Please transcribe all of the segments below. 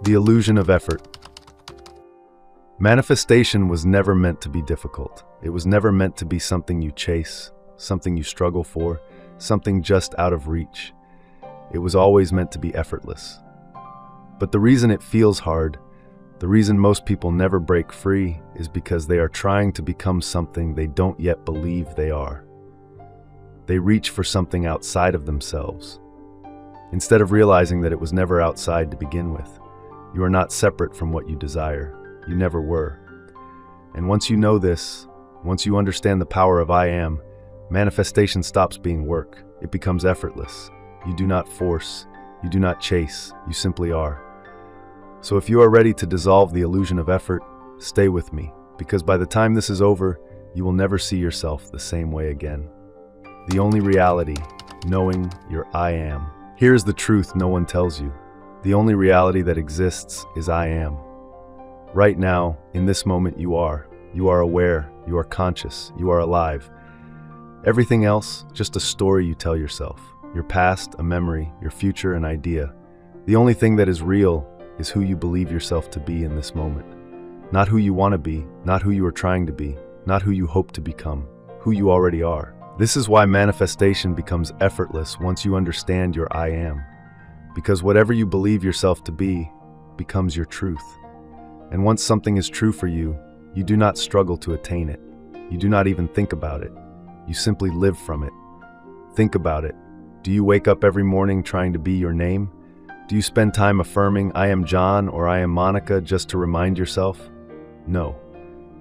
The illusion of effort. Manifestation was never meant to be difficult. It was never meant to be something you chase, something you struggle for, something just out of reach. It was always meant to be effortless. But the reason it feels hard, the reason most people never break free, is because they are trying to become something they don't yet believe they are. They reach for something outside of themselves, instead of realizing that it was never outside to begin with. You are not separate from what you desire. You never were. And once you know this, once you understand the power of I am, manifestation stops being work. It becomes effortless. You do not force. You do not chase. You simply are. So if you are ready to dissolve the illusion of effort, stay with me, because by the time this is over, you will never see yourself the same way again. The only reality, knowing your I am. Here's the truth no one tells you. The only reality that exists is I am. Right now, in this moment, you are. You are aware, you are conscious, you are alive. Everything else, just a story you tell yourself. Your past, a memory, your future, an idea. The only thing that is real is who you believe yourself to be in this moment. Not who you want to be, not who you are trying to be, not who you hope to become, who you already are. This is why manifestation becomes effortless once you understand your I am. Because whatever you believe yourself to be becomes your truth. And once something is true for you, you do not struggle to attain it. You do not even think about it. You simply live from it. Think about it. Do you wake up every morning trying to be your name? Do you spend time affirming, I am John or I am Monica, just to remind yourself? No.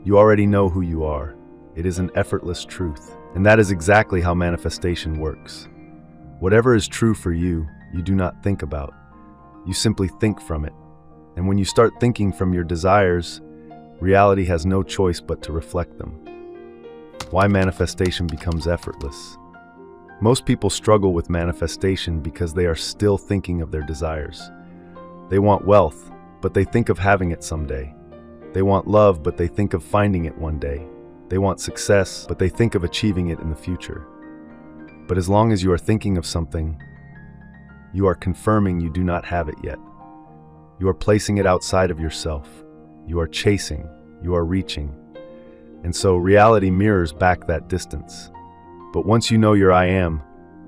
You already know who you are. It is an effortless truth. And that is exactly how manifestation works. Whatever is true for you, you do not think about. You simply think from it. And when you start thinking from your desires, reality has no choice but to reflect them. Why manifestation becomes effortless. Most people struggle with manifestation because they are still thinking of their desires. They want wealth, but they think of having it someday. They want love, but they think of finding it one day. They want success, but they think of achieving it in the future. But as long as you are thinking of something, you are confirming you do not have it yet. You are placing it outside of yourself. You are chasing. You are reaching. And so reality mirrors back that distance. But once you know your I am,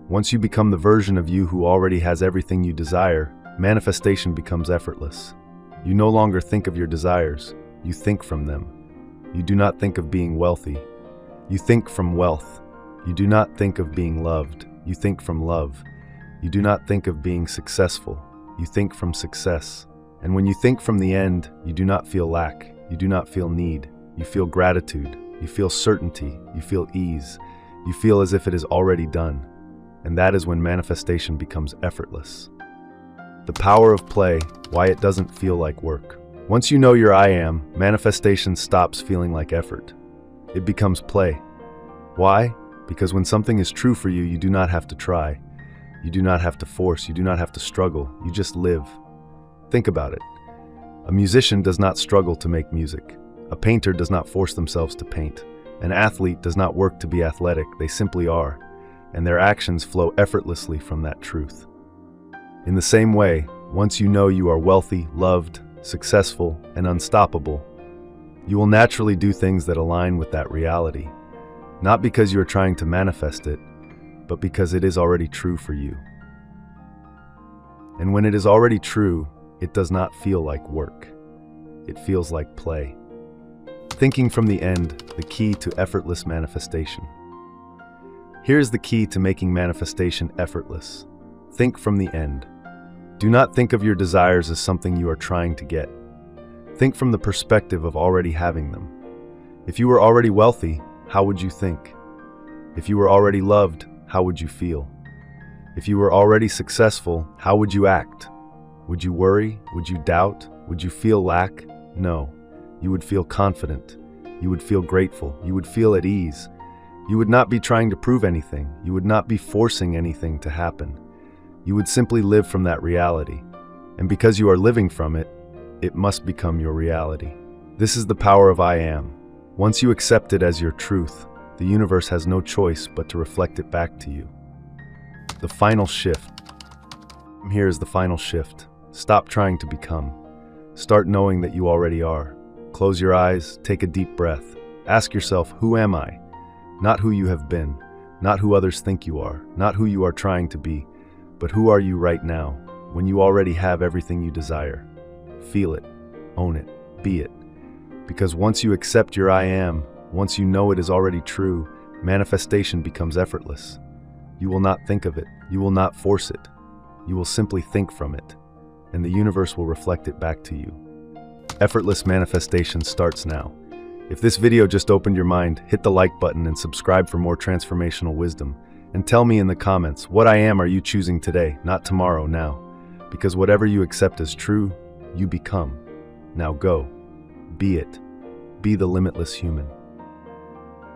once you become the version of you who already has everything you desire, manifestation becomes effortless. You no longer think of your desires. You think from them. You do not think of being wealthy. You think from wealth. You do not think of being loved. You think from love. You do not think of being successful. You think from success. And when you think from the end, you do not feel lack. You do not feel need. You feel gratitude. You feel certainty. You feel ease. You feel as if it is already done. And that is when manifestation becomes effortless. The power of play, why it doesn't feel like work. Once you know your I am, manifestation stops feeling like effort. It becomes play. Why? Because when something is true for you, you do not have to try. You do not have to force. You do not have to struggle. You just live. Think about it. A musician does not struggle to make music. A painter does not force themselves to paint. An athlete does not work to be athletic. They simply are. And their actions flow effortlessly from that truth. In the same way, once you know you are wealthy, loved, successful, and unstoppable, you will naturally do things that align with that reality. Not because you are trying to manifest it, but because it is already true for you. And when it is already true, it does not feel like work. It feels like play. Thinking from the end, the key to effortless manifestation. Here's the key to making manifestation effortless. Think from the end. Do not think of your desires as something you are trying to get. Think from the perspective of already having them. If you were already wealthy, how would you think? If you were already loved, how would you feel? If you were already successful, how would you act? Would you worry? Would you doubt? Would you feel lack? No. You would feel confident. You would feel grateful. You would feel at ease. You would not be trying to prove anything. You would not be forcing anything to happen. You would simply live from that reality. And because you are living from it, it must become your reality. This is the power of I am. Once you accept it as your truth, the universe has no choice but to reflect it back to you. The final shift. Here is the final shift. Stop trying to become. Start knowing that you already are. Close your eyes, take a deep breath. Ask yourself, who am I? Not who you have been, not who others think you are, not who you are trying to be, but who are you right now, when you already have everything you desire. Feel it, own it, be it. Because once you accept your I am, once you know it is already true, manifestation becomes effortless. You will not think of it, you will not force it. You will simply think from it, and the universe will reflect it back to you. Effortless manifestation starts now. If this video just opened your mind, hit the like button and subscribe for more transformational wisdom. And tell me in the comments, what I am are you choosing today, not tomorrow, now? Because whatever you accept as true, you become. Now go. Be it. Be the limitless human.